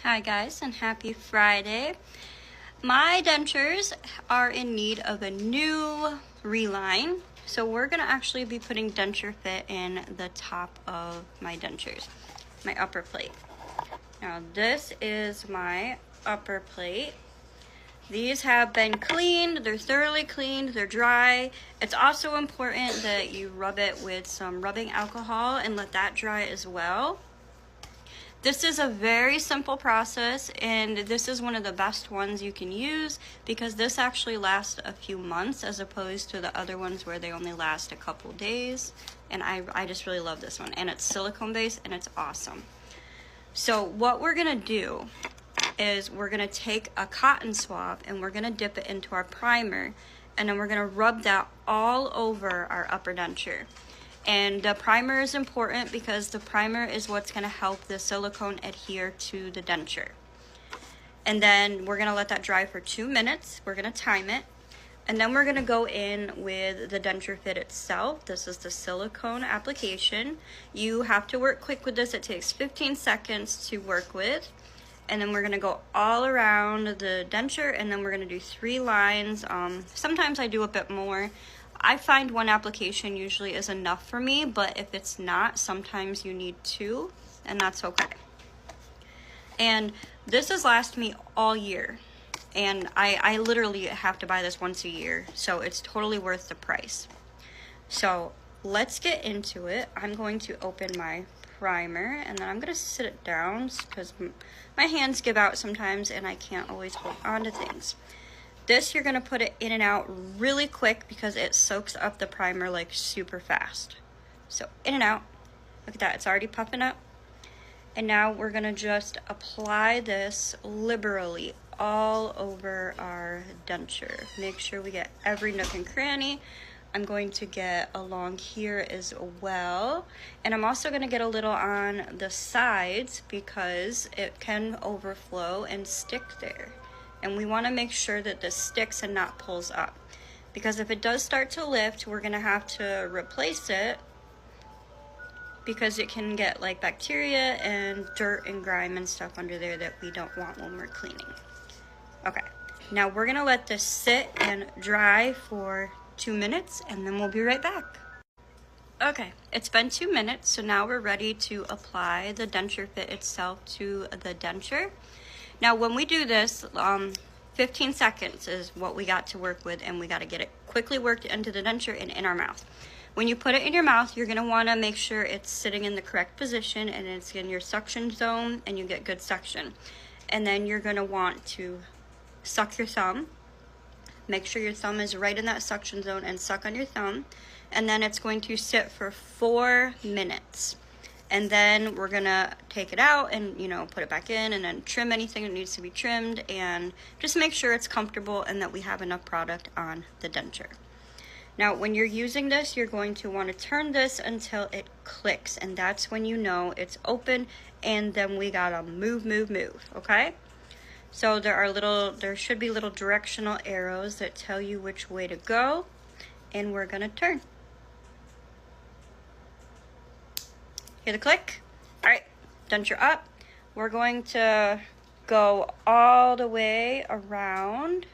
Hi guys, and happy Friday. My dentures are in need of a new reline, so we're gonna actually be putting DenSureFit in the top of my dentures, my upper plate. Now this is my upper plate. These have been cleaned, they're thoroughly cleaned, they're dry. It's also important that you rub it with some rubbing alcohol and let that dry as well. This is a very simple process, and this is one of the best ones you can use because this actually lasts a few months as opposed to the other ones where they only last a couple days. And I just really love this one, and it's silicone based and it's awesome. So what we're gonna do is we're gonna take a cotton swab and we're gonna dip it into our primer, and then we're gonna rub that all over our upper denture. And the primer is important because the primer is what's going to help the silicone adhere to the denture. And then we're going to let that dry for 2 minutes. We're going to time it. And then we're going to go in with the DenSureFit itself. This is the silicone application. You have to work quick with this. It takes 15 seconds to work with. And then we're going to go all around the denture, and then we're going to do 3 lines. Sometimes I do a bit more. I find 1 application usually is enough for me, but if it's not, sometimes you need 2, and that's okay. And this has lasted me all year, and I literally have to buy this once a year, so it's totally worth the price. So let's get into it. I'm going to open my primer, and then I'm going to sit it down because my hands give out sometimes, and I can't always hold on to things. This, you're going to put it in and out really quick because it soaks up the primer like super fast. So in and out. Look at that, it's already puffing up. And now we're going to just apply this liberally all over our denture. Make sure we get every nook and cranny. I'm going to get along here as well. And I'm also going to get a little on the sides because it can overflow and stick there. And we want to make sure that this sticks and not pulls up. Because if it does start to lift, we're going to have to replace it because it can get like bacteria and dirt and grime and stuff under there that we don't want when we're cleaning. Okay, now we're going to let this sit and dry for 2 minutes, and then we'll be right back. Okay, it's been 2 minutes, so now we're ready to apply the DenSureFit itself to the denture. Now, when we do this, 15 seconds is what we got to work with, and we got to get it quickly worked into the denture and in our mouth. When you put it in your mouth, you're going to want to make sure it's sitting in the correct position and it's in your suction zone and you get good suction. And then you're going to want to suck your thumb. Make sure your thumb is right in that suction zone and suck on your thumb. And then it's going to sit for 4 minutes. And then we're gonna take it out and, put it back in and then trim anything that needs to be trimmed and just make sure it's comfortable and that we have enough product on the denture. Now, when you're using this, you're going to want to turn this until it clicks, and that's when you know it's open, and then we gotta move, okay? So there should be little directional arrows that tell you which way to go, and we're gonna turn. Hear the click? All right, denture up. We're going to go all the way around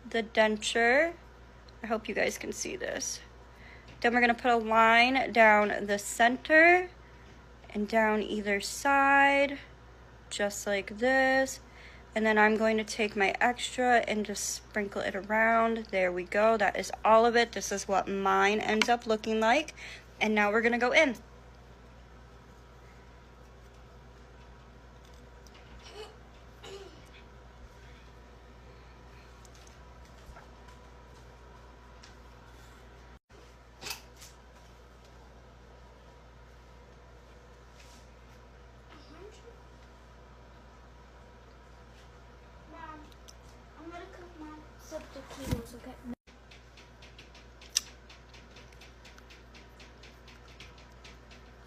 the denture. I hope you guys can see this. Then we're going to put a line down the center and down either side, just like this. And then I'm going to take my extra and just sprinkle it around. There we go. That is all of it. This is what mine ends up looking like. And now we're going to go in.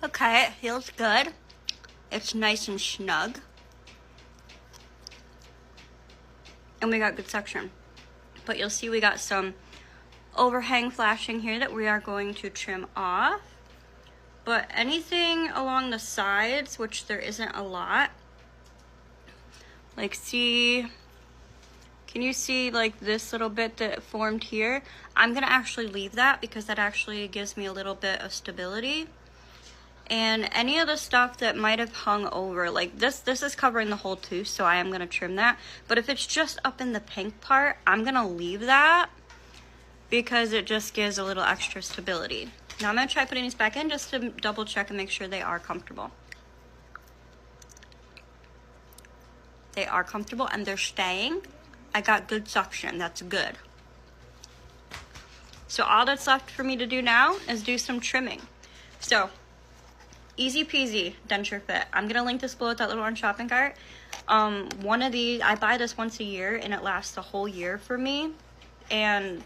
Okay, it feels good. It's nice and snug. And we got good suction. But you'll see we got some overhang flashing here that we are going to trim off. But anything along the sides, which there isn't a lot, Like, see, can you see like this little bit that formed here? I'm gonna actually leave that because that actually gives me a little bit of stability. And any of the stuff that might have hung over, like this is covering the whole tooth, so I am gonna trim that. But if it's just up in the pink part, I'm gonna leave that because it just gives a little extra stability. Now I'm gonna try putting these back in just to double check and make sure they are comfortable. They are comfortable and they're staying. I got good suction, that's good. So all that's left for me to do now is do some trimming. So, easy peasy, DenSureFit. I'm gonna link this below with that little orange shopping cart. One of these, I buy this once a year and it lasts the whole year for me. And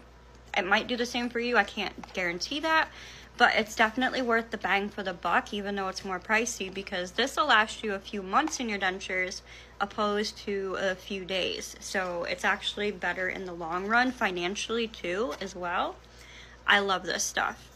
it might do the same for you, I can't guarantee that. But it's definitely worth the bang for the buck, even though it's more pricey, because this will last you a few months in your dentures opposed to a few days. So it's actually better in the long run financially too as well. I love this stuff.